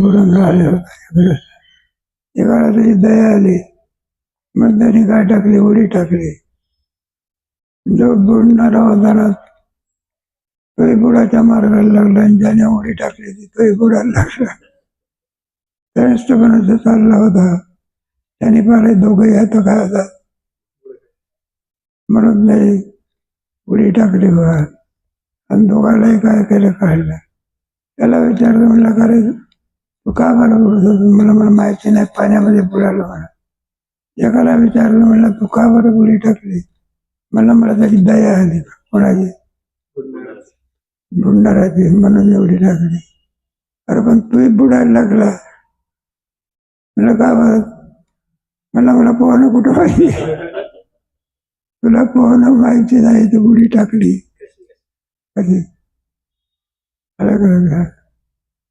बुडून राहिले होता. एकाला तरी दया आली, मग त्यांनी काय टाकली, उडी टाकली. जो बुडणारा होता ना तोही बुडाच्या मार्गाला लागला, आणि ज्याने उडी टाकली ती तोही बुडायला लागला. त्रयस्थपणाचा चालला होता. त्यांनी पाहिले दोघंही आता काय होतात, म्हणून नाही उडी टाकली बघा. आणि दोघांनाही काय केलं काढलं. त्याला विचारलं, म्हणलं का रे तू का बरं बुडतो? मला माहिती नाही, पाण्यामध्ये बुडालं म्हणा. एकाला विचारलं, म्हणलं तू का बरं उडी टाकली? मला त्याची दया आली, कोणाची? बुडणाराची, म्हणून एवढी टाकली. अरे पण तूही बुडायला लागला. म्हणलं का बरं? मला पोहणं कुठं माहिती? तुला पोहणं माहिती नाही, तू उडी टाकली कधी?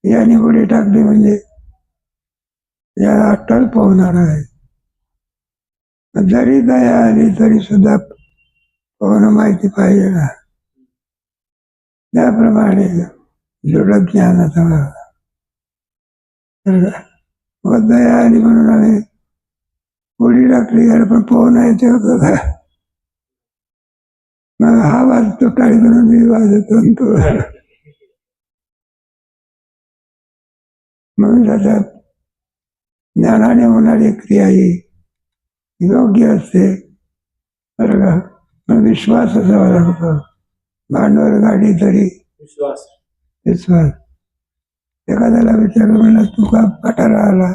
याने उडी टाकली म्हणजे या अट्टल पोहणार आहे. जरी दया आली तरी सुद्धा पोहणं माहिती पाहिजे ना. त्याप्रमाणे दृढ ज्ञानाचा मग दया आली म्हणून आम्ही उडी टाकली. अरे पण पोहणं येते होतं का? मग हा वाजतो टाळी म्हणून मी वाजतो तो. म्हणून त्याच्यात ज्ञानाने होणारी क्रिया ही योग्य असते. बरं का? मग विश्वास असावा लागतो. भांडवल गाडी तरी विश्वास. एखाद्याला विचारलं, म्हणलं तू का पठारा आला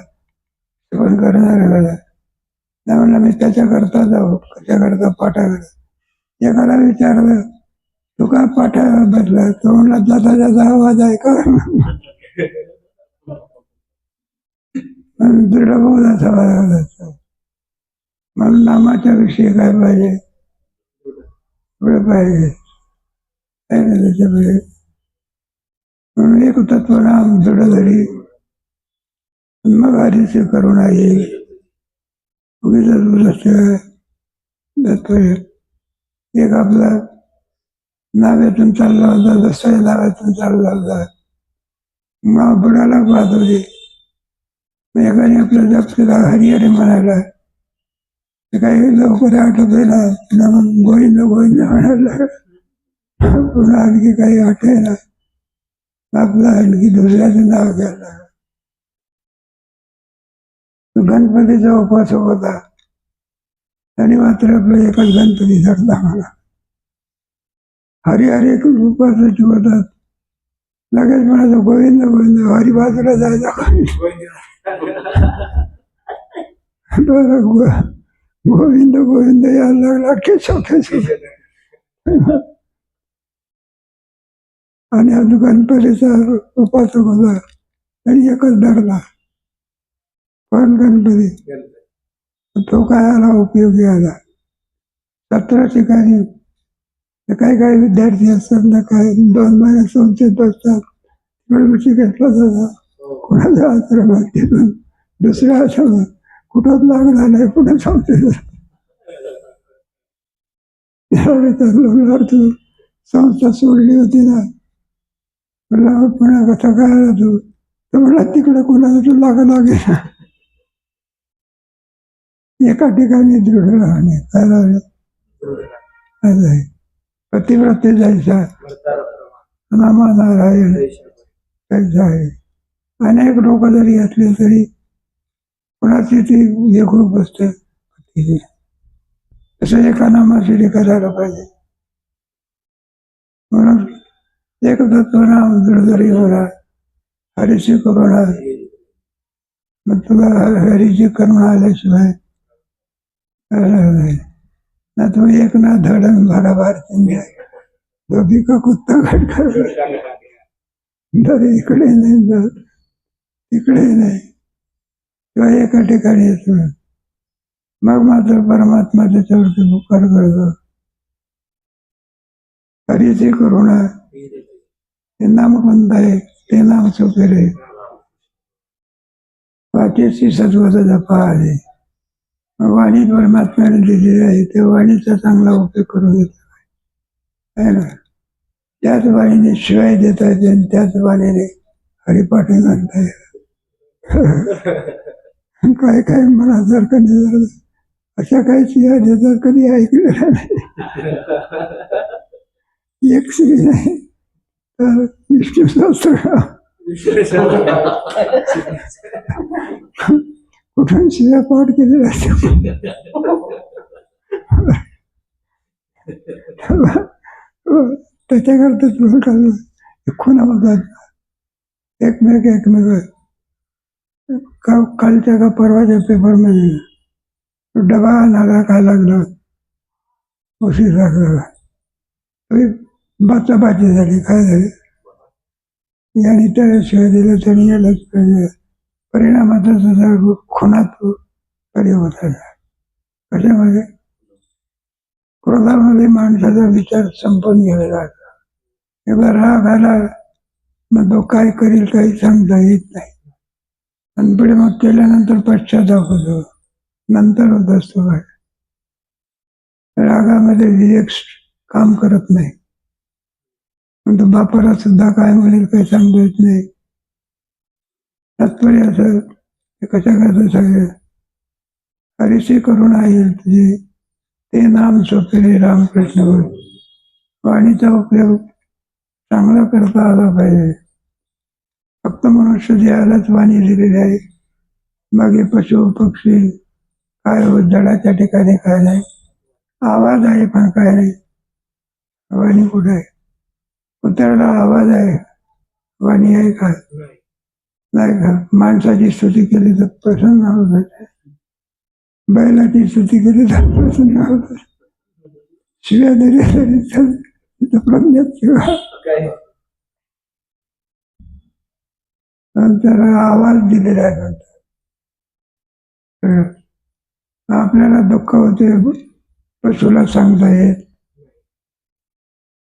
पण करणार आहे? नाही म्हणलं मी त्याच्याकरता जाऊ. कशाकरता? पाठाकडे. एकाला विचारलं तू का पाठा बदला? तो म्हणला जाता जाता आवाज आहे का? दृढबोध असावा लागला. म्हणून नामाच्या विषयी काय पाहिजे? पुढे पाहिजे आहे ना त्याच्यामध्ये. म्हणून एक तत्वनाम दृढधरी मग हरीचे करुणा येईल. उगीच एक आपला नाव्यातून चालला होता, दुसऱ्या नाव्यातून चालला होता, मग बुडाला पाहत होती. एकाने आपल्या जपतीला हरिहरी म्हणायला, काही लवकर आठवते ना, मग गोविंद गोविंद म्हणायला. पुन्हा आणखी काही आठवे ना, आपला आणखी दुसऱ्याचं नाव घ्यायला. गणपतीचा उपासक होता, आणि मात्र आपलं एकच गणपती धरला मला. हरिहरी उपासाची होतात. लगेच म्हणायचं गोविंद गोविंद, हरी बाजूला जायचा. गोविंद गोविंद यायला लागला केशव. आणि अजून गणपतीचा उपासक होता, आणि एकच धरला. पण गणपती तो काय आला उपयोगी आला. 17 ठिकाणी काही विद्यार्थी असतात ना, काय 2 महिने संस्थेत बसतात, घेतला जातात. कुणाच्या आश्रमात तिथून दुसऱ्या आश्रमात, कुठंच लागला नाही, पुढे संस्थेत. संस्था सोडली होती ना, म्हणलं पुन्हा कसा काय आला तू? तर म्हणला तिकडे कुणाला लागा लागेल. एका ठिकाणी दृढ राहणे काय राहणे. पतिव्रते जायचा नामा नारायण जायचं आहे. अनेक लोक जरी असले तरी कोणाची ती एकरूप असते. तसं एका नामासाठी करायला पाहिजे. म्हणून एक तत्वनाम दृढधरी होणार, हरीची करुणा. मग तुला हरीची करुणा आल्याशिवाय ना तुम्ही एक ना धडण भरा भारती दोघी का कुत्ता खटका. दर इकडे नाही, दर तिकडे नाही, किंवा एका ठिकाणी येतो. मग मात्र परमात्मा त्याच्यावरती उपकार करतो. हरीची करुणा हे नाम कोणतं आहे? ते नाम सोपेरे. वाचेची सद्वत जपा आहे. वाणी परमात्म्याने दिलेली आहे, त्या वाणीचा चांगला उपयोग करून घेतला आहे ना. त्याच वाणीने शिवाय देता येते, आणि त्याच वाणीने हरिपाठ म्हणता येईल. काय काय म्हणा जर कधी जर अशा काही सिंहाने जर कधी ऐकलेल्या नाही, एक सिंह नाही तर विष्णू सहस्त्र कुठून शिव्या पाठ केलेला त्याच्याकरताच खुणा होतात एकमेक कालच्या का परवाच्या पेपरमध्ये डबा नागा काय लागला उशीर लागला बाचाबाची झाली काय झाली यांनी त्याला शिवाय दिलं त्यांनी यालाच पाहिजे परिणामाचा सुद्धा खुनात तरी होत आहे कशामध्ये क्रोधामध्ये माणसाचा विचार संपून गेलेला आहे एकदा राग आला मग तो काय करील काही सांगता येत नाही आणि पुढे मग केल्यानंतर पश्चाताप होतो नंतर होत असतो काय रागामध्ये विवेक काम करत नाही पण बापाला सुद्धा काय म्हणेल काही सांगता येत नाही तात्पर्य असं कशा करता सगळे हरिशी करून आहे तुझे ते नाम सोपे रामकृष्ण बोल वाणीचा उपयोग चांगला करता आला पाहिजे फक्त मनुष्य देहालाच वाणी दिलेली आहे मागे पशु पक्षी काय जडाच्या ठिकाणी काय नाही आवाज आहे पण काय नाही वाणी कुठे आहे कुत्र्याला आवाज आहे वाणी आहे का नाही का माणसाची स्तुती केली तर प्रसन्न होत बैलाची स्तुती केली तर प्रसन्न होत शिव्या दिल्या तरी तिथं प्रज्ञात शिवा त्याला आवाज दिलेला आहे आपल्याला दुःख होते पशुला सांगता येत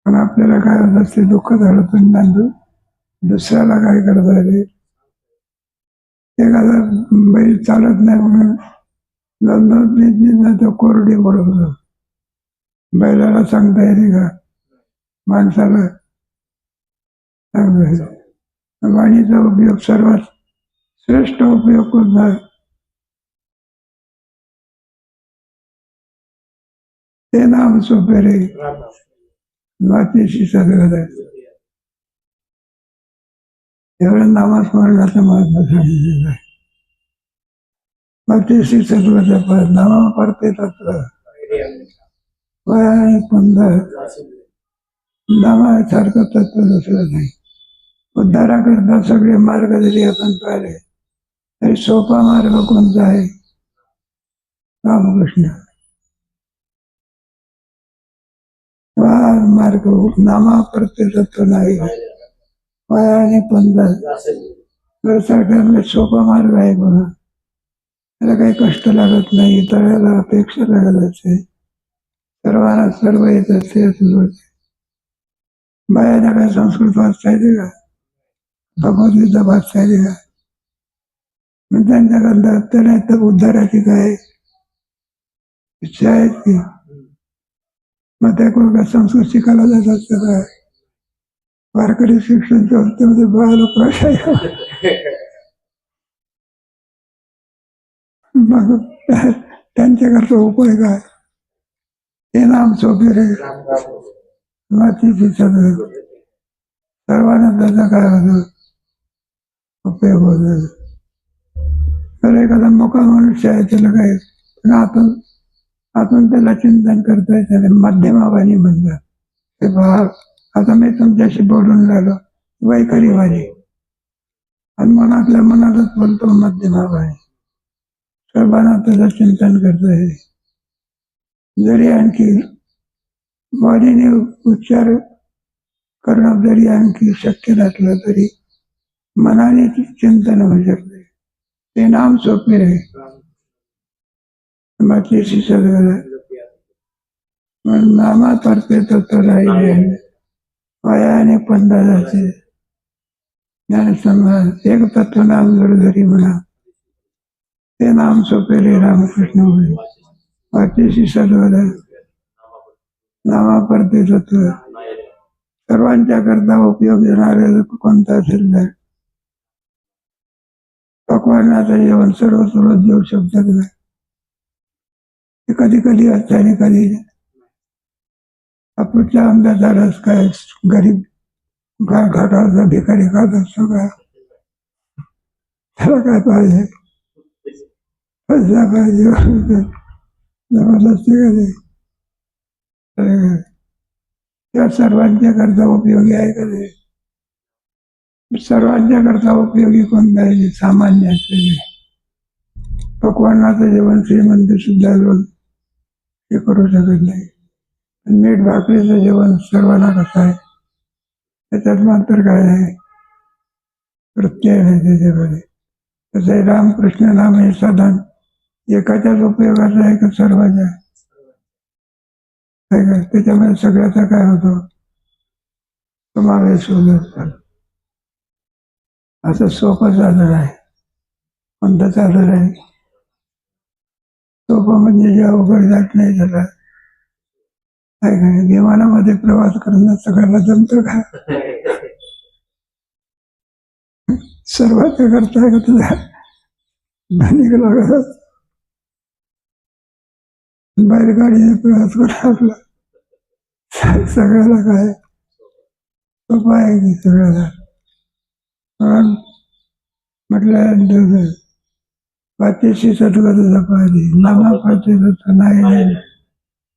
पण आपल्याला काय होत असते दुःख झालं पण नांदू दुसऱ्याला काय करता येते एखादा बैल चालत नाही म्हणून तो कोरडी पडत बैलाला सांगता येते का माणसाला सांगता येते वाणीचा उपयोग सर्वात श्रेष्ठ उपयोग कोणता ते नाम सोपे रे मातीशी सगळं एवढं नामस्मरणाचं महत्व सांगितलेलं आहे मातीशी सगळं पद नामा परते तत्व वय पंधर नामासारखं तत्व दुसरं नाही उद्धाराकरता सगळे मार्ग जरी आपण पाहिले तरी सोपा मार्ग कोणता आहे रामकृष्ण मार्ग नामा प्रत्येक नाही वया आणि पंधर सरकारला सोपा मार्ग आहे पुन्हा त्याला काही कष्ट लागत नाही इतराला अपेक्षा लागत असते सर्वांना सर्व येत असते असं होते बायाला काय संस्कृत वाचता येते का भगवद्गीता वाचता येते का मग त्यांच्याकडं त्याला तर उद्धाराची काय इच्छा आहेत की मग त्या कोण काय संस्कृत शिकायला जात असतं काय वारकरी शिक्षण संस्थेमध्ये बाळाला प्रश्न मग त्यांच्याकरता उपाय काय ते नाम सोपे रे मातीची सगळं सर्वांना त्याचा काय होतो उपयोग होतो तर एखादा मोका मनुष्य आहे त्याला काय पण आपण त्याला चिंतन करता येते मध्यमावाणी म्हणतात ते भाव आता मी तुमच्याशी बोलून राहिलो वैखरी वाणी आणि मनातल्या मनातच बोलतो मध्यमावाणी सर्वांना त्याचं चिंतन करता येते जरी आणखी वाणीने उच्चार करणं जरी आणखी शक्य नसलं तरी मनाने चिंतन होऊ शकते ते नाम सोपे आहे मातीशी सगळं नामा परते तत्व राहिले वयाने पंधराचे ज्ञानसंग्रह एक तत्व नाम जरी म्हणा ते नाम सोपे रे रामकृष्ण होईल मातीशी सगळं नामा परते तत्व सर्वांच्या करता उपयोग येणारे कोणता असेल पकवानाचं जेवण सर्व रोज जेवू शकतात का? ते कधी कधी असतं आणि कधी आपल्या आंब्याचा रस काय गरीब घाटाचा भिकारी खात असतो का? त्याला काय पाहिजे? पैसा पाहिजे. जबरदस्ती कधी त्या सर्वांच्या करता उपयोगी आहे का ते? सर्वांच्या करता उपयोगी कोणता आहे? सामान्य असलेले पकवानाचं जेवण श्रीमंत सुद्धा रोज हे करू शकत नाही. मीठ भाकरीचं जेवण सर्वांना कसं आहे? त्याच्यात मात्र काय आहे? प्रत्यय नाही त्याच्यामध्ये. तसं आहे रामकृष्ण नाम हे साधन एकाच्याच उपयोगाचं आहे का सर्वांच्या? त्याच्यामध्ये सगळ्याचा काय होतो? समावेश होत असतात. असं सोपं साधन आहे. कोणतं साधन आहे? सोपं म्हणजे जे अवघड जात नाही त्याला काय काय. विमानामध्ये प्रवास करणं सगळ्याला जमतं का? सर्वांच्या करता का तुझ्या धनिक लागत बैलगाडीने प्रवास करा आपला सगळ्याला काय सोपं आहे की सगळ्याला. म्हणून म्हटलं पाचीशी सत्वत जपादी नामा पाची नाही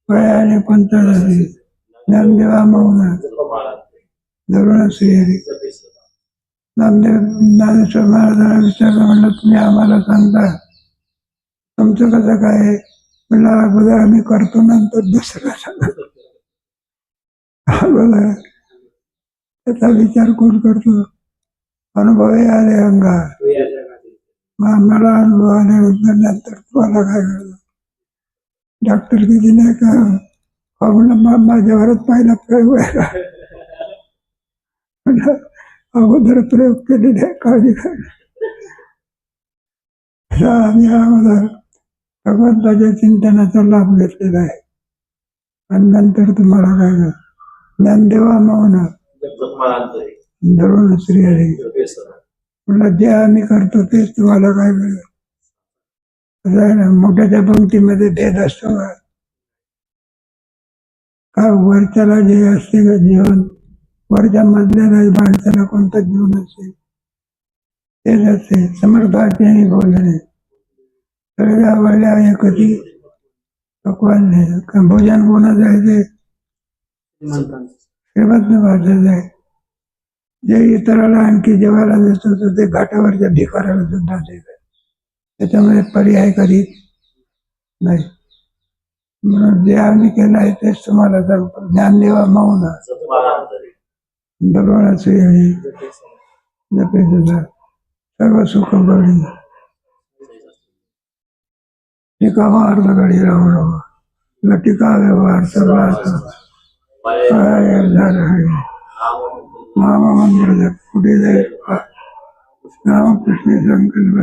आणि पंचाळी ज्ञानदेवा मौन धरून श्रीहरी. नामदेव ज्ञानेश्वर महाराजांना विचारलं, म्हणलं तुम्ही आम्हाला सांगता तुमचं कसं काय आहे? म्हणलं अगोदर आम्ही करतो नंतर दुसरं सांगतो. अगोदर त्याचा विचार कोण करतो? अनुभवही आले अंगात. मला अनुभव आल्यानंतर नंतर तुम्हाला काय करतो? डॉक्टर किती नाही का म्हणलं माझ्यावरच पहिला प्रयोग आहे का? अगोदर प्रयोग केलेले काळजी आम्ही अगोदर भगवंताच्या चिंतनाचा लाभ घेतलेला आहे आणि नंतर तुम्हाला काय कर ज्ञानदेवा मौन धरून श्रीहरी. म्हणलं जे आम्ही करतो तेच तुम्हाला काय मिळेल? असं आहे ना. मोठ्याच्या पंक्तीमध्ये भेद असतो का वरच्याला जे असते का जीवन, वरच्या मधल्याला माणसाला कोणतं जीवन असते तेच असते. समर्थाचे बोलणे सगळ्या आवडल्या आहे कधी पकवान नाही का भोजन कोणाचं आहे? ते श्रीमंत माणसाचं आहे. जे इतराला आणखी जेवायला देतो तर ते घाटावरच्या भिकाऱ्याला सुद्धा देतात. त्याच्यामध्ये पर्याय कधी नाही. म्हणून जे आम्ही केलं आहे तेच तुम्हाला सांगतो. ज्ञानदेवा मौन धरून श्रीहरी जपे सुद्धा सर्व सुख बळी टिकावा अर्ध गडी राहू राहू लटिका व्यवहार सर्व झालं आहे. महामंत्र पुढे जाईल रामकृष्ण संकल्प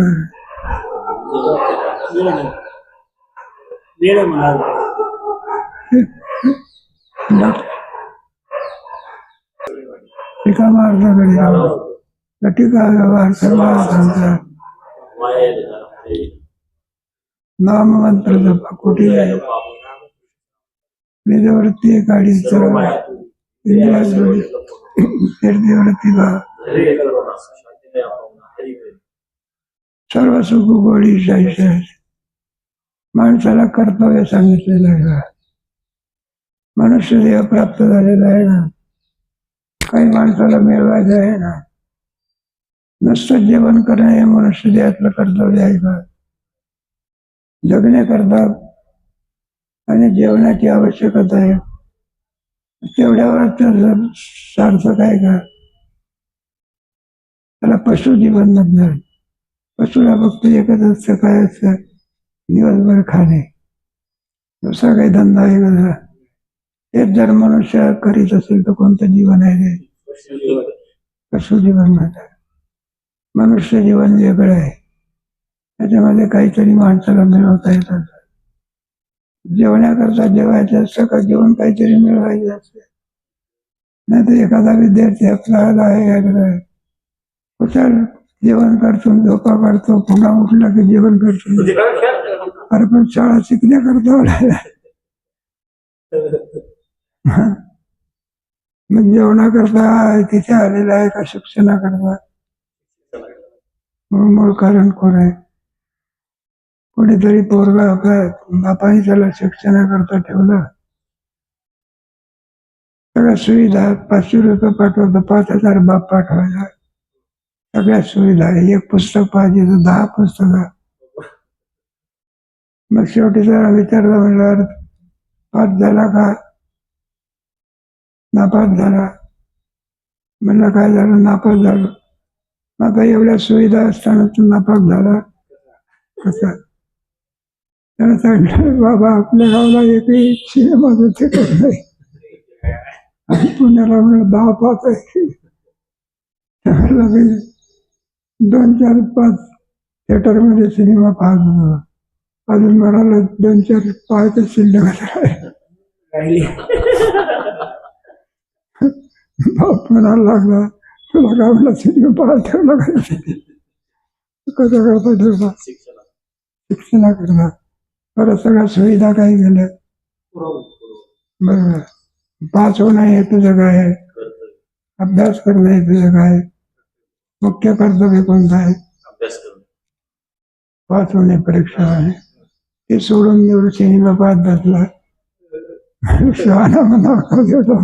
टिका मार्गाकडे राहू लटिका व्यवहार सर्व नाममंत्र जपा कुठे जाईल निजवृत्ती गाडी सर्व सर्व सुख गोडी शाही. माणसाला कर्तव्य सांगितलेलं आहे का? मनुष्य देह प्राप्त झालेला आहे ना. काही माणसाला मिळवायचं आहे ना. नुसतं जेवण करणं हे मनुष्य देहातलं कर्तव्य आहे का? जगण्याकरता आणि जेवणाची आवश्यकता आहे तेवढ्यावरच सार्थक आहे का? त्याला पशुजीवन म्हणणार. पशुला फक्त एकच असतं काय असतं? दिवसभर खाणे. दुसरा काही धंदा आहे का? हेच जर मनुष्य करीत असेल तर कोणतं जीवन आहे ते? पशुजीवन म्हणतात. मनुष्य जीवन वेगळं आहे. त्याच्यामध्ये काहीतरी माणसाला मिळवता येत असतं. जेवण्याकरता जेवायचं असतं का जेवण काहीतरी मिळवायचं असतं? नाही तर एखादा विद्यार्थी आपला आहे कुठं जेवण करतो, झोपा काढतो, पुन्हा उठला की जेवण करतो. अरे पण शाळा शिकण्याकरता आलाय. मग जेवणाकरता तिथे आलेला आहे का शिक्षणाकरता? मूळ कारण कोण आहे? कोणीतरी पोरगा आपल्या बापाने त्याला शिक्षणाकरता ठेवलं. सगळ्या सुविधा, 500 रुपये पाठवतो, 5,000 बाप पाठवायचा. सगळ्या सुविधा, एक पुस्तक पाहिजे तर 10 पुस्तकं. मग शेवटी जरा विचारलं, म्हणल्यावर पास झाला का? नापास झाला. म्हणलं काय झालं? नापास झालो. आता एवढ्या सुविधा असताना तू नापास झाला कसा? त्याला सांगितलं, बाबा आपल्या गावाला एकही सिनेमाचं थिएटर नाही. आणि पुण्याला म्हणलं 10 5 आहे. त्याला 2 4 5 थिएटरमध्ये सिनेमा पाहत होतो. अजून म्हणाला 2 4 पाहायचं शिल्लक आहे. बाप म्हणायला लागला, तुला गावाला सिनेमा पाहायला ठेवला काय? कसा करता ठेवला? शिक्षणाकरता. बरं, सगळ्या सुविधा काय केल्या? बरोबर. पास होणं हे तुझं काय आहे? अभ्यास करणं हे तुझं काय? मुख्य कर्तव्य कोणतं आहे? पास होणे, परीक्षा आहे. ते सोडून निवड सिनेमा पाहत बसला. शहाणा म्हणावा देतो.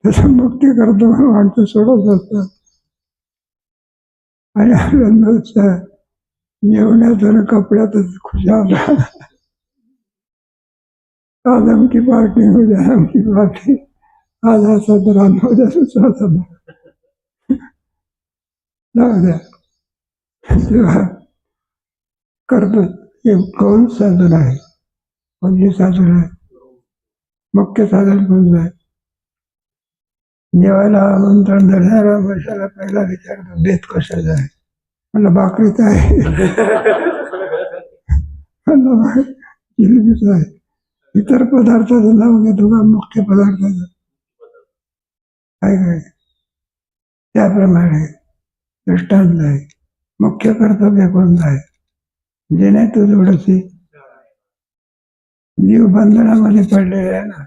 तसं मुक्ती कर्तव्य माणसं सोडत असतात. आणि आपल्या जेवणात आणि कपड्यातच खुशाल. आज आमची पार्टी, उद्या आमची पार्टी. आज हा सदरा, उद्या दुसरा सदरा. जाऊ द्या. तेव्हा करतो हे कौन साधन आहे? कोणते साधन आहे? मुख्य साधन कोणतं आहे? जेवायला आमंत्रण देणारा माणसाला पहिला विचारतो, बेत कशाचा आहे? म्हणलं भाकरीचा आहे. म्हणलं जिलेबीचा आहे. इतर पदार्थाचं नाव घेतो का मुख्य पदार्थाचं? काय काय त्याप्रमाणे दृष्टांत आहे. मुख्य कर्तव्य कोणतं आहे? जे नाही तो जोडची. जीव बंधनामध्ये पडलेला आहे ना.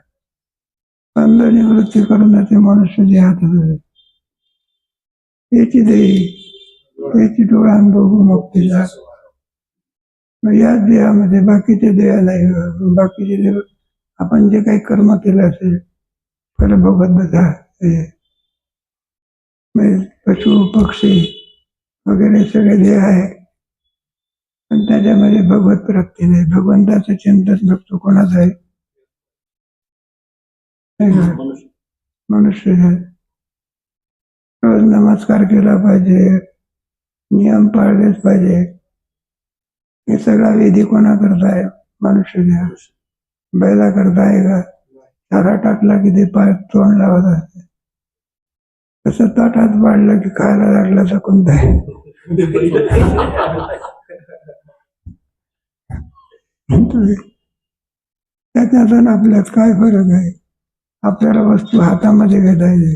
बंध निवृत्ती करून ते मनुष्य जे हातात आहे याची देई, याची डोळ्यान बघू मुक्तीला. याच देहामध्ये बाकीचे देह नाही. बाकीचे देह आपण जे काही कर्म केलं असेल त्याला बघत बसा. पशु पक्षी वगैरे सगळे देह आहे, पण त्याच्यामध्ये भगवत प्राप्ती नाही. भगवंताचं चिंतन बघतो कोणाचं आहे? मनुष्य. रोज नमस्कार केला पाहिजे, नियम पाळलेच पाहिजे. हे सगळा विधी कोणा करता आहे? मनुष्य देह. बैला करता आहे का? चारा टाकला की ते पाय तोंड लावत असते. तसं ताटात वाढलं की खायला लागला तर कोणता आहे? त्याच्यातून आपल्यात काय फरक आहे? आपल्याला वस्तू हातामध्ये घेता येते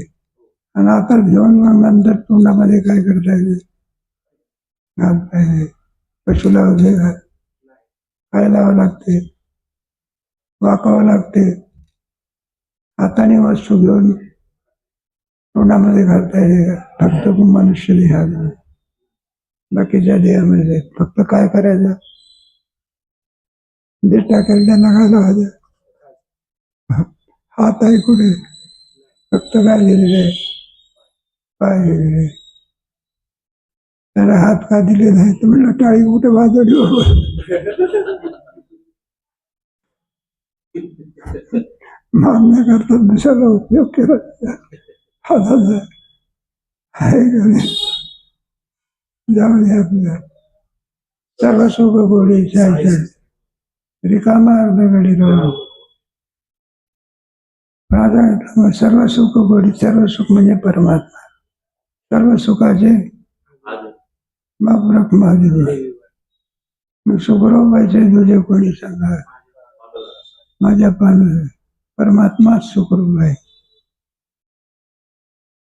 आणि हातात घेऊन मग नंतर तोंडामध्ये काय करता येते? घाल पाहिजे. पशुला वगैरे काय लावावं लागते? वाकावं लागते. हाताने वस्तू घेऊन तोंडामध्ये घालता येते फक्त मनुष्य देहात. बाकीच्या देहामध्ये फक्त काय करायचं? जे टाकेल त्यांना काय लावायचं? हात आहे कुठे? फक्त काय दिलेलं आहे? पाय दिलेले. त्याला हात का दिले नाही तर म्हणलं टाळी कुठे वाजवली बरोबर. मारण्याकरता दुसऱ्याला उपयोग केला हाताचा आहे का नाही? जाऊ दे आपल्या सर्व सुख गोडी रिकामा अर्ध गडी राहू. सर्व सुख गोडी. सर्व सुख म्हणजे परमात्मा. सर्व सुखाचे बाप माझे. मग सुखराव पाहिजे तुझे कोणी सांगा? माझ्या पान परमात्मा सुखरूप आहे.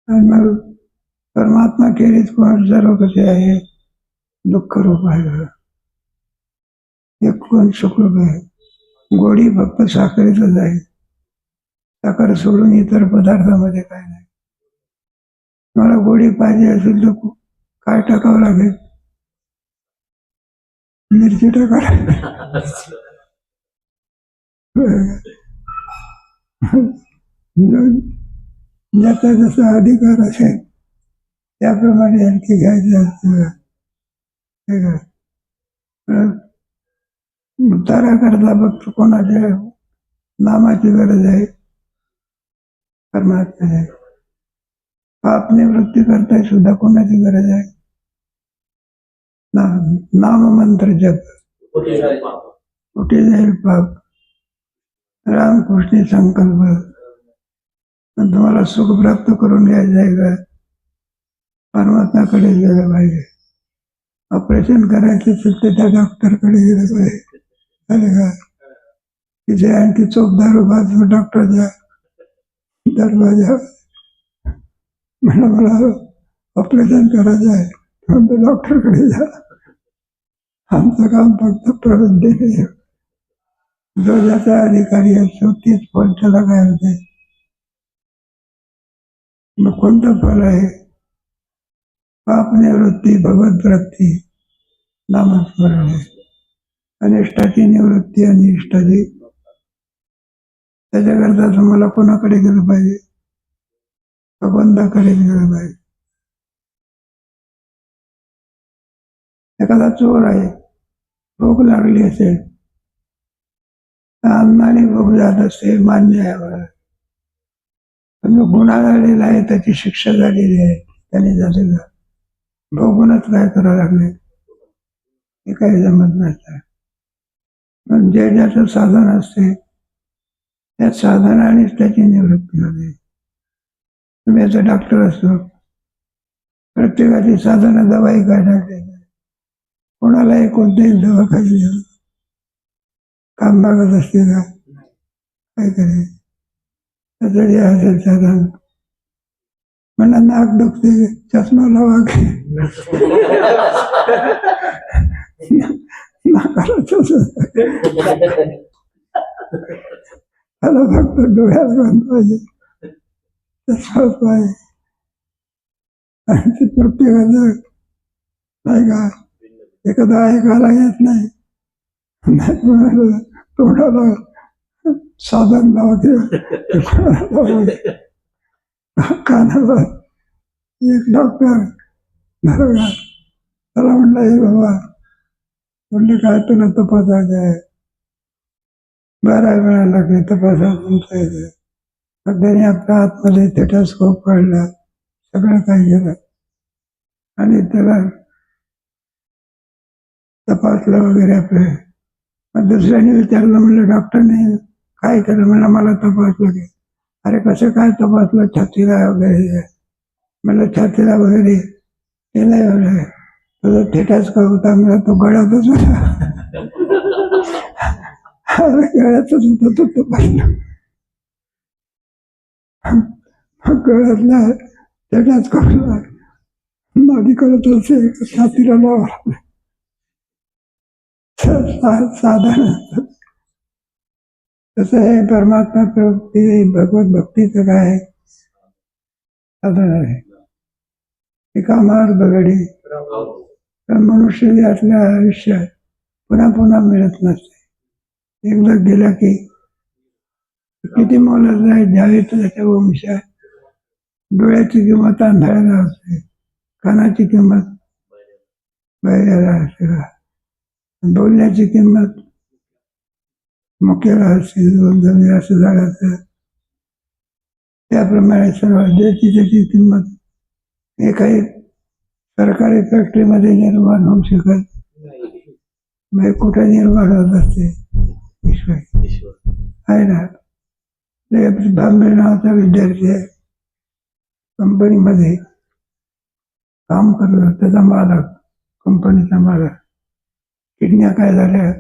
आणि मग परमात्मा खेरीज कोण सर्व कसे आहे, दुःख रूप आहे. एक कोण सुखरूप आहे. गोडी फक्त साखरेतच आहे. साखर सोडून इतर पदार्थामध्ये काय नाही. मला गोडी पाहिजे असेल तर काय टाकावं लागेल? मिरची टाकावं लागेल. ज्याचा जसा अधिकार असेल त्याप्रमाणे आणखी घ्यायचं असतं. उद्धारा करता फक्त कोणाच्या नामाची गरज आहे, परमात्मा आहे. पाप निवृत्ती करता सुद्धा कोणाची गरज आहे? नाम मंत्र जप. कुठे जाईल पाप? रामकृष्ण संकल्प. तुम्हाला सुख प्राप्त करून घ्यायचं आहे का? परमात्म्याकडे गेलं पाहिजे. ऑपरेशन करायचं असेल तर त्या डॉक्टरकडे गेलं पाहिजे. झालं का? तिथे आणखी चोपदार उभा डॉक्टरच्या दरवाजा. म्हणलं मला ऑपरेशन करायचं आहे, डॉक्टरकडे जा. आमचं काम फक्त प्रवेश देणे. जो ज्याचा अधिकारी असतो तेच फळ त्याला काय होते. मग कोणतं फल आहे? पाप निवृत्ती, भगवत प्राप्ती, नामस्मरण. अनिष्टाची निवृत्ती आणि इष्टाची. त्याच्याकरता तुम्हाला कोणाकडे गेलं पाहिजे? भगवंताकडे गेलं पाहिजे. एखादा चोर आहे, भूक लागली असेल, अन्नाने भूक जात असते, मान्य आहे मला. पण जो गुन्हा झालेला आहे त्याची शिक्षा झालेली आहे, त्याने झालेलं भोगूनच काय करावं लागले, हे काही जमत नसतं. पण जे ज्याचं साधन असते त्या साधनानेच त्याची निवृत्ती होते. तुम्ही याचा डॉक्टर असतो, प्रत्येकाची साधनं दवाई काय टाकते, कोणालाही कोणतेही दवाखाने काम मागत असते का? काय करे त्याचं जे असेल साधन. म्हणा नाक दुखते, चष्मा लावा. नाकाला चष्मा, त्याला फक्त डोळ्यात बंद पाहिजे, चष्मा पाहिजे. आणि ते प्रत्येकाचं नाही का, एखादा ऐकायला येत नाही, तोंडाला साधन लावते, कानाला. एक डॉक्टर बरोबर त्याला म्हणलं, हे बाबा म्हणलं काय तुला तपासायचं आहे? 12 वेळा लागले तपासा तुमचं येते. मग त्याने आपल्या आतमध्ये स्टेथोस्कोप काढला, सगळं काही केलं आणि त्याला तपासलं वगैरे आपलं. मग दुसऱ्याने विचारलं, म्हणलं डॉक्टरने काय केलं? म्हणलं मला तपासलं की. अरे कसं काय तपासलं? छातीला वगैरे. म्हणलं छातीला वगैरे ते नाही वगैरे, तुझा स्टेथोस्कोप होता. मला तो गळ्यातच होता. अरे गळ्यातच होता तो तपासला. मग गळ्यातला स्टेथोस्कोपला नाडी करत असे, छातीला लावा. साधन तसं हे परमात्मा प्रवृत्ती, भगवत भक्तीचं काय साधन आहे. एकामार बघडी. तर मनुष्य यातल्या आयुष्यात पुन्हा पुन्हा मिळत नसते. एकदा गेला की किती मोलाचं आहे, द्यावे तर त्याच्या वंशात. डोळ्याची किंमत आंधळ्याला असते, कानाची किंमत बहिऱ्याला असते, बोलण्याची किंमत मुख्याला असते, जमीन असं झाडाचं. त्याप्रमाणे सर्व ज्याची त्याची किंमत. हे काही सरकारी फॅक्टरीमध्ये निर्माण होऊ शकत नाही, कुठे निर्माण होत असते ईश्वर आहे ना. भांबे नावाचा विद्यार्थी आहे, कंपनीमध्ये काम करतो. त्याचा मालक, कंपनीचा मालक, किडन्या काय झाल्या,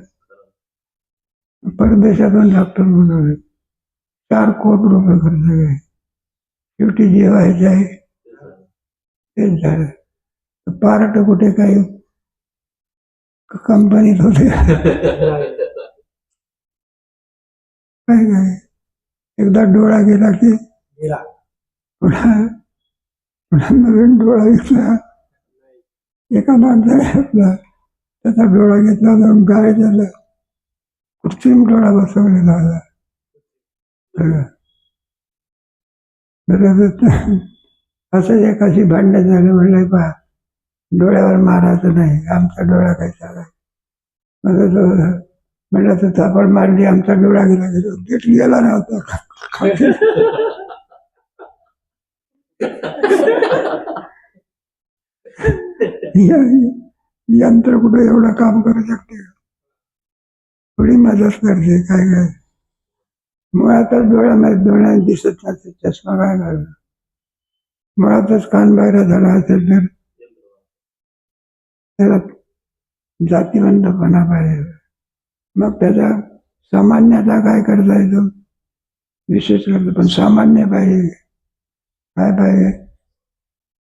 परदेशातून डॉक्टर बोलवले, 4 कोटी रुपये खर्च आहे. शेवटी जेवायचे आहे, तेच झालं. पार्ट कुठे काही कंपनीत होते काय काय. एकदा डोळा गेला की पुन्हा पुन्हा नवीन डोळा घेतला. एका माणसाने आपला त्याचा डोळा घेतला जाऊन गाय झालं, कृत्रिम डोळा बसवलेला होता. असं एकाशी भांडण झालं. म्हणलं पहा, डोळ्यावर मारायचं नाही, आमचा डोळा काय चालाय. म्हणलं तर थापड मारली, आमचा डोळा गेला. गेला नव्हता. यंत्र कुठे एवढं काम करू शकते? थोडी मदत करते काय काय. मुळातच डोळ्यात दिसत नसते, चष्मा काय घालणं. मुळातच कान बाहेर झाला असेल तर त्याला जातीवंतपणा पाहिजे. मग त्याचा सामान्यता काय करता येतो, विशेष करतो. पण सामान्य पाहिजे. काय पाहिजे?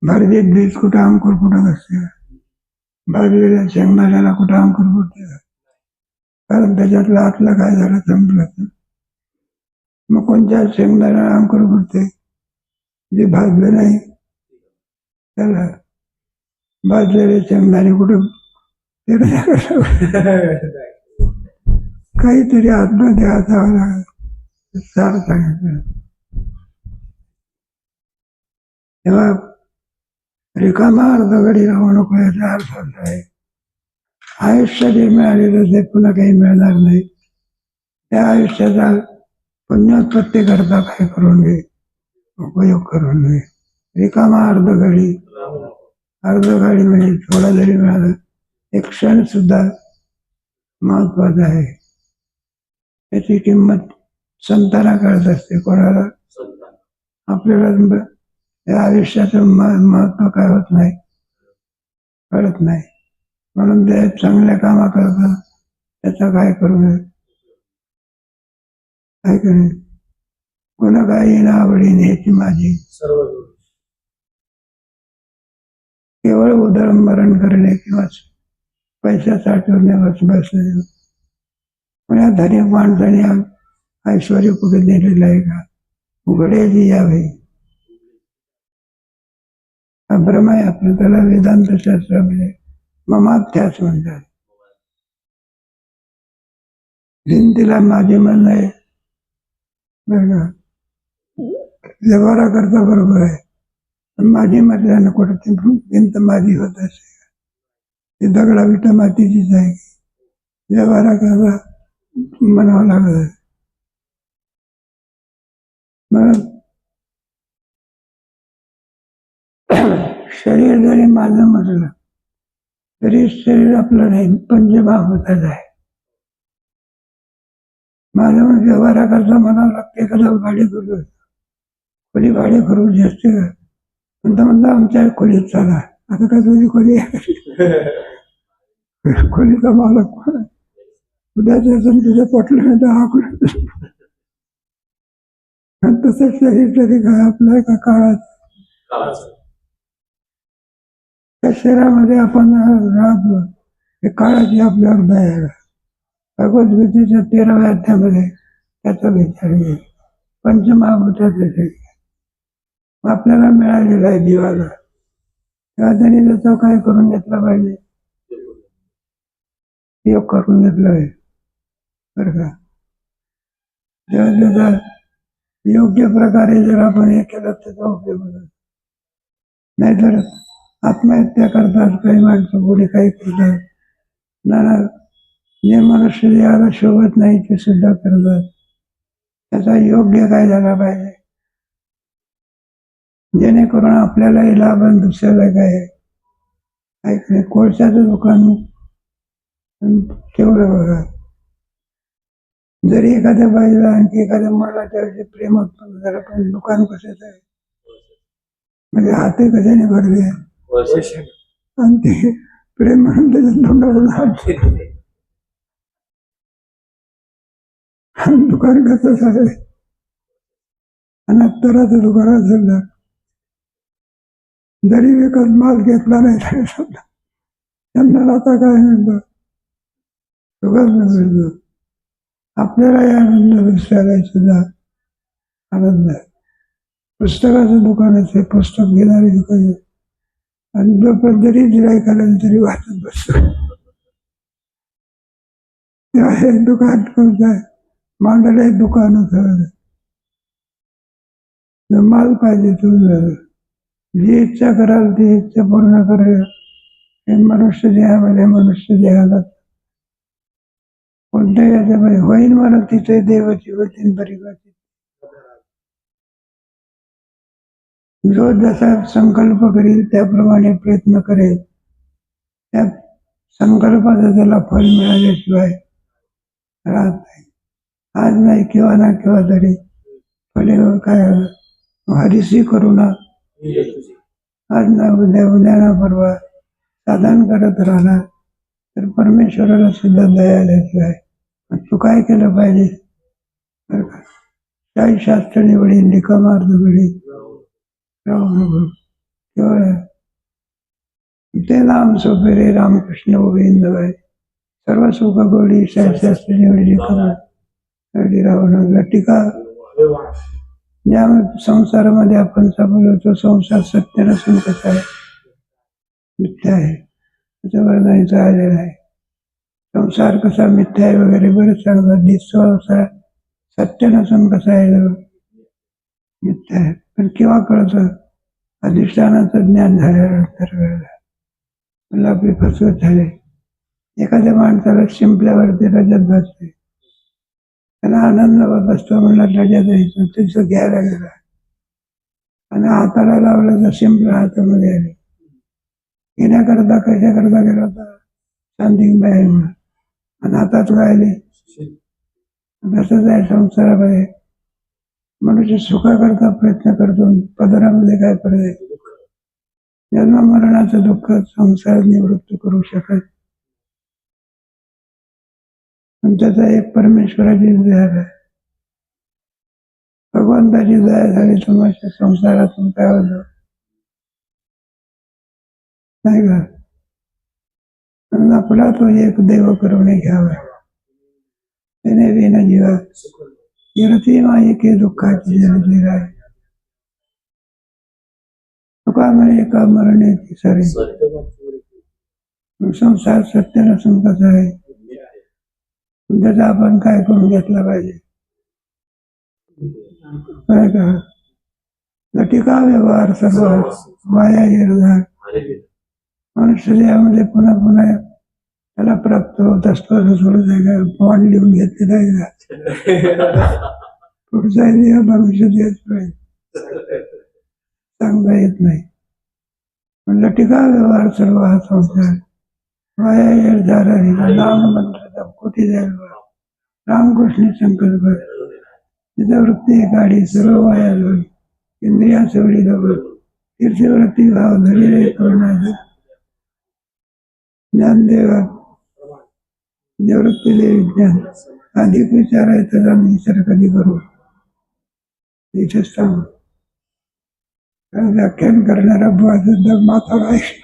भरदेत बीज कुठं अंकुर कुठं असते. भाजलेल्या शेंगदाण्याला कुठं अंकुर फुटते, कारण त्याच्यातलं आतलं काय झालं संपलं. मग कोणत्या शेंगदाण्याला अंकुर फुटते? जे भाजलं नाही त्याला. भाजलेले शेंगदाणे कुठं काहीतरी आतमध्ये असावं लागत. सार सांगितलं तेव्हा रिकामा अर्धगडी राहू नको, याचा अर्थ असा आहे, आयुष्य जे मिळालेलं ते पुन्हा काही मिळणार नाही. त्या आयुष्याचा पुण्योत्पत्ती करता काय करून घे, उपयोग करून घे. रिकामा अर्धगडी म्हणजे थोडा जरी मिळालं, एक क्षण सुद्धा महत्वाचा आहे. त्याची किंमत संतांना कळत असते. कोणाला? आपल्याला या आयुष्याचं महत्व काय होत नाही, कळत नाही. म्हणून ते चांगल्या कामा करतात, त्याचा काय करू नये, काय करेल. कोणा काही ना आवडीने याची माझी केवळ उदरमरण करणे किंवा पैसा साठवणे बसले. या धनिक माणसाने ऐश्वर कुठे नेलेलं आहे का? उघड्याची यावे हा भ्रम आहे आपलं. त्याला वेदांत शास्त्रामध्ये ममाध्यास म्हणतात. भिंतीला माझे म्हणणं आहे बरं का, व्यवहारा करता बरोबर आहे, पण माझी म्हटल्यानं कुठं ती भिंत माझी होत असते. ती दगडा विटा मातीचीच आहे. व्यवहारा करता म्हणावं लागत. म्हणून शरीर जरी माझं म्हटलं तरी शरीर आपलं नाही, पंचमहाभूताचं आहे. माझं मग व्यवहारा करता म्हणावं लागते. एखादा भाडे करू, खोली भाडे करू असते का, म्हणता आमच्या खोलीत चाला. आता काय तुझी खोली खोलीचा मालक कोण आहे? उद्याच्या तुझ्या पटलं नाही तर हाकून. तसं शरीर तरी काय आपलं एका काळात त्या शरीरामध्ये आपण राहतो. हे काळाची आपल्यावर दया. भगवद्गीतेच्या 13व्या अध्यायामध्ये त्याचा विचार घे. पंचमहाभूताचे शरीर आपल्याला मिळालेला आहे जीवाला. तेव्हा त्यांनी त्याचा काय करून घेतला पाहिजे, योग करून घेतला आहे बरं का. तेव्हा त्याचा योग्य प्रकारे जर आपण हे केलं त्याचा उपयोग होतो. नाहीतर आत्महत्या करतात काही माणसं, पुढे काही करतात. नाना जे मनुष्य याला शोभत नाही ते सुद्धा करतात. त्याचा योग्य काय झाला पाहिजे, जेणेकरून आपल्यालाही लाभ आणि दुसऱ्याला काय ऐकणे. कोळशाचं दुकान ठेवलं बघा, जरी एखाद्या बाईला आणखी एखाद्या मुलाला त्याविषयी प्रेम उत्पन्न झालं, पण दुकान कशाचं आहे, म्हणजे हाते कशाने भरले आणि ते प्रेम म्हणून त्याच्या तोंडावरून हात दुकान कसं झालं. आणि अत्तराचं दुकान असेल जरी विकत माल घेतला नाही तरी सुद्धा त्यांना आता काय मिळतं, सुगंध मिळतो. आपल्यालाही आनंद, दुसऱ्यालाही सुद्धा आनंद आहे. पुस्तकाचं दुकान असेल, पुस्तक घेणारे दुकान, आणि जोपर्यंत जरी गिऱ्हाईक आलं तरी वाचत बसतो. तेव्हा हे दुकान कोणतं आहे, मांडलं एक दुकान होतं. माल पाहिजे तुझं, जी इच्छा कराल ती इच्छा पूर्ण करेल. हे मनुष्य देहामध्ये, मनुष्य देहाला कोणत्याही याच्यामध्ये होईन मला तिथे देवाची होतीन परिवाची. जो जसा संकल्प करेल त्याप्रमाणे प्रयत्न करेल, त्या संकल्पाचं त्याला फल मिळाल्याशिवाय राहत नाही. आज नाही किंवा ना किंवा तरी फले काय हरिसी करुणा, आज ना उद्या, उद्या ना परवा साधन करत राहणार तर परमेश्वराला सुद्धा दया आल्याशिवाय. तू काय केलं पाहिजे, बरं का, काही शास्त्र निवडी निकमार्थ घडी राहू नको. केवळ ते नाम सोपे रे रामकृष्ण गोविंद बाई, सर्व सुख गोडी शास्त्र निवडी निकमार्थ राहू नको. टीका ज्या संसारामध्ये आपण सापडलो तो संसार सत्य नसून कसा आहे, मिथ्या आहे. त्याच्यावर जायचं आलेलं आहे. संसार कसा मिथ्या आहे वगैरे बरेच सांगतात. संसार सत्य नसून कसा आहे, मिथ्या आहे. पण केव्हा कळतं, अधिष्ठानाचं ज्ञान झाल्यानंतर कळलं. मला आपली फसवत झाले. एखाद्या माणसाला शिंपल्यावरती रजत भासते, त्याला आनंद होत असतो, म्हणला रजत यायचं तिचं घ्यायला गेला आणि हाताला लावलं तर शिंपलं हातामध्ये आले. घेण्याकरता कशाकरता गेला होता, शांतिंग आहे म्हणून, आणि हातात राहिले. तसंच आहे संसारामध्ये. मनुष्य सुखाकरता प्रयत्न करतो, पदरामध्ये काय पडते, जन्म मरणाचं दुःख संसार निवृत्त करू शकत. पण त्याचा एक परमेश्वराची दया आहे. भगवंताची दया झाली तर मग संसारातून काय होतं नाही का. आपला तो एक देव करून घ्यावा, त्याने विना जीवा गिरती माई के दुःखाची जलधीर आहे. तुका म्हणे एका मरण्याची सरी, संसार सत्य नसून कसं आहे, त्याचा आपण काय करून घेतला पाहिजे, काय का. लटिका व्यवहार सर्व वाया निर्धार. मनुष्य देहामध्ये पुन्हा पुन्हा त्याला प्राप्त होत असतो. थोडं जागा बॉन्ड लिहून घेतलेला आहे का, पुढचा देह भविष्य देत पाहिजे, सांगता येत नाही. पण लटिका व्यवहार सर्व हा संसार वाया निर्धार आहे. नाम मंत्र कोटी जाईल रामकृष्ण संकल्प, तिचा वृत्ती गाडी सर्व वाया जोडी, इंद्रिया सवडी जवळ तीर्थवृत्ती भाव धरी करण्याचं ज्ञानदेवा निवृत्ती दे विज्ञान. अधिक विचारायचं जाऊन विचार कधी करू, इथेच सांगू. व्याख्यान करणारा बुवा सुद्धा म्हातारा आहे.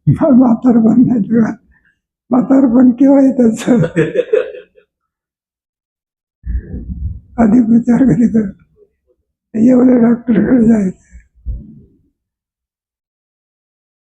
म्हातारपण नाही तुला, म्हातारपण केव्हा येतं, अधिक विचार कधी कर. एवढे डॉक्टरकडे जायचं,